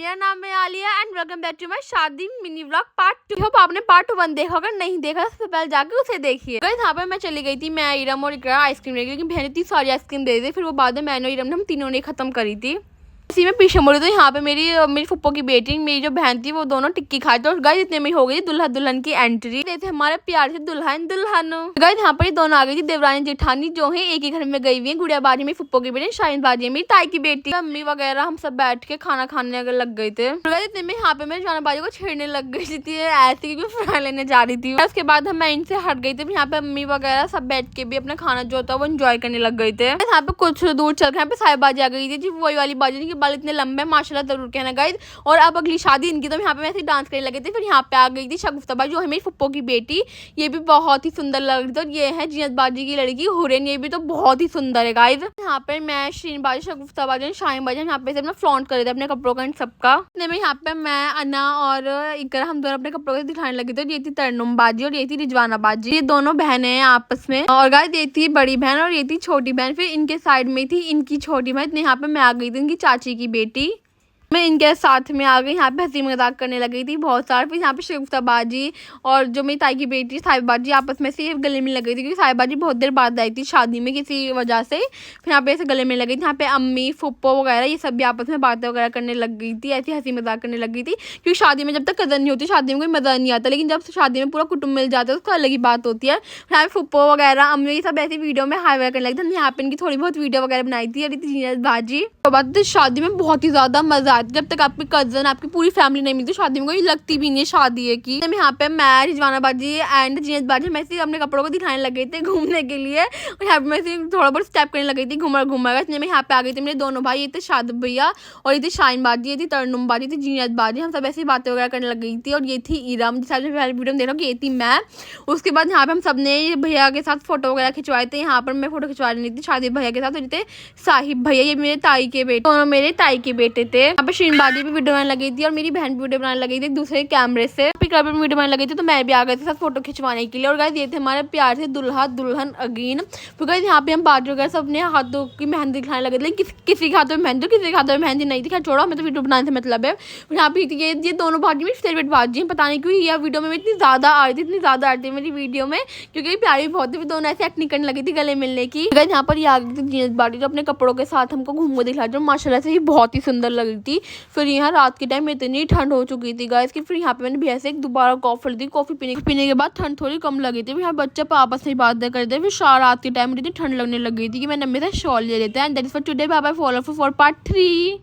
मेरा नाम है Alia and welcome back to my shaadi mini vlog part 2। Hope आपने पार्ट 1 देखा, अगर नहीं देखा सबसे पहले जाकर उसे देखिए। गाइस यहाँ पे मैं चली गई थी, मैं इरम और इकरा आइसक्रीम लेके, लेकिन बहन इतनी सारी आइसक्रीम दे दी, फिर वो बाद में मैंने और इरम ने हम तीनों ने खत्म करी थी। इसी में पीछे मुड़ी तो यहाँ पे मेरी फुप्पो की बेटी, मेरी जो बहन थी, वो दोनों टिक्की खाई थी और गाइस इतने में हो गई दुल्हा दुल्हन की एंट्री। थे हमारे प्यार से दुल्हन दुल्हन। गाइस यहाँ पर दोनों आ गई थी, देवरानी जेठानी जो है एक ही घर में गई हुई है। गुड़िया बाजी मेरी फुप्पो की बेटी, शाहीन बाजी मेरी ताई की बेटी, अम्मी वगैरह हम सब बैठ के खाना खाने लग गए थे। इतने में यहाँ पे मैं जाना बाजी को छेड़ने लग गई थी ऐसे की फ्राई लेने जा रही थी। उसके बाद मैं इनसे हट गई थी, यहाँ पे अम्मी वगैरह सब बैठ के भी अपना खाना जो था वो एंजॉय करने लग गए थे। यहाँ पे कुछ दूर चल के यहाँ पे साई बाजी आ गई थी जी, वही वाली बाजी जिनके बाल इतने लंबे माशाल्लाह जरूर कहना गाइस। और अब अगली शादी इनकी, तो यहाँ पे मैं ऐसे डांस करने लगे थे। फिर यहाँ पे आ गई थी शगुफ्ता बाजी जो है मेरी फुप्पो की बेटी, ये भी बहुत ही सुंदर लग रही थी। और ये है जीनत बाजी की लड़की हुरैन, ये भी तो बहुत ही सुंदर है गाइस। यहाँ पे मैं शीन बाजी, शगुफ्ता बाजी, शाहीन बाजी यहाँ पे अपना फ्लॉन्ट कर रहे थे अपने कपड़ों का सबका। में यहाँ पे मैं अन्ना और इकरा हम दोनों अपने कपड़ों को दिखाने लगे थे। ये थी तरन्नुम बाजी और ये थी रिजवाना बाजी, ये दोनों बहनें हैं आपस में। और गाइस ये थी बड़ी बहन और ये थी छोटी बहन। फिर इनके साइड में थी इनकी छोटी बहन। यहाँ पे मैं आ गई थी इनकी चाची की बेटी, मैं इनके साथ में आ गई। यहाँ पे हंसी मजाक करने लगी थी बहुत सारा। फिर यहाँ पे शगुफ्ता बाजी और जो मेरी ताई की बेटी साहिब बाजी आपस में से गले में लग गई थी, क्योंकि साहिब बाजी बहुत देर बाद आई थी शादी में किसी वजह से। फिर यहाँ पे ऐसे गले में लग गई थी। यहाँ पे अम्मी फुप्पो वगैरह ये सब भी आपस में बातें वगैरह करने लग गई थी, ऐसी हंसी मजाक करने लग गई थी। क्योंकि शादी में जब तक कदर नहीं होती शादी में कोई मजा नहीं आता, लेकिन जब शादी में पूरा कुटुंब मिल जाता है उसको अलग ही बात होती है। फिर यहाँ पे फुप्पो वगैरह अम्मी ये सब ऐसी वीडियो में हाई वगैरह करने लगी थी। यहाँ पे इनकी थोड़ी बहुत वीडियो वगैरह बनाई थी जीनत बाजी। तो बात शादी में बहुत ही ज्यादा मजा आता है, जब तक आपकी कजन आपकी पूरी फैमिली नहीं मिलती शादी में, कोई लगती भी नहीं है शादी है की। यहाँ पे मैं रिजवाना बाजी एंड जीनत बाजी मैं से अपने कपड़ों को दिखाने लगे थे घूमने के लिए, और यहाँ पे मैं से थोड़ा बहुत स्टेप करने लगी थी घूमर घूमर। इसलिए मैं यहाँ पे आ गई थी, मेरे दोनों भाई, ये थे शाद भैया और ये थी शाहीन बाजी, ये थी तरन्नुम बाजी, थी जीनत बाजी। हम सब ऐसी बातें वगैरह करने लग गई थी। और ये थी इरम जिस वीडियो में देख रहा हूँ, ये थी मैं। उसके बाद यहाँ पे हम सब ने भैया के साथ फोटो वगैरह खिंचवाए थे। यहाँ पर मैं फोटो खिंचवा रही थी शादी भैया के साथ, और ये थे साहिब भैया, ये मेरे ताई के बेटे, दोनों मेरे ताई के बेटे थे। यहाँ पे शीन बाजी भी वीडियो बनाने लगी थी और मेरी बहन वीडियो बनाने लगी थी दूसरे कैमरे से। वीडियो बनाने लगी थी तो मैं भी आ गई थी साथ फोटो खिंचवाने के लिए। और गाइस ये थे हमारे प्यार से दुल्हा दुल्हन अगेन। फिर गाइस यहाँ पे हम बाजू वगैरह सब अपने हाथों की मेहंदी दिखाने लगे थे, लेकिन किसी के हाथों में मेहंदी किसी के हाथों में मेहंदी नहीं थी। खैर छोड़ो, हमें तो वीडियो बनाने से मतलब है। यहाँ पे ये दोनों बाजी मेरी फेवरेट बाजी है, पता नहीं क्यों यह वीडियो में इतनी ज्यादा आ रही थी, इतनी ज्यादा आ रही थी मेरी वीडियो में, क्योंकि प्यारी भी बहुत थी। दोनों ऐसे एक्टिंग करने लगी थी गले मिलने की। गाइस यहाँ पर ये आ गई थी जीनत बाजी जो अपने कपड़ों के साथ हमको घूमने दिखा, जो माशाल्लाह से ये बहुत ही सुंदर लग रही थी। फिर यहाँ रात के टाइम इतनी ठंड हो चुकी थी गाइस कि फिर यहाँ पे मैंने भैया से एक दोबारा कॉफी ली थी। कॉफी पीने के बाद ठंड थोड़ी कम लगी थी। यहाँ बच्चे आपस में बातें करते। फिर रात के टाइम मुझे इतनी ठंड लगने लग गई थी कि मैंने अम्मी से शॉल ले लेते हैं। And that is for today, bye bye, follow for part 3।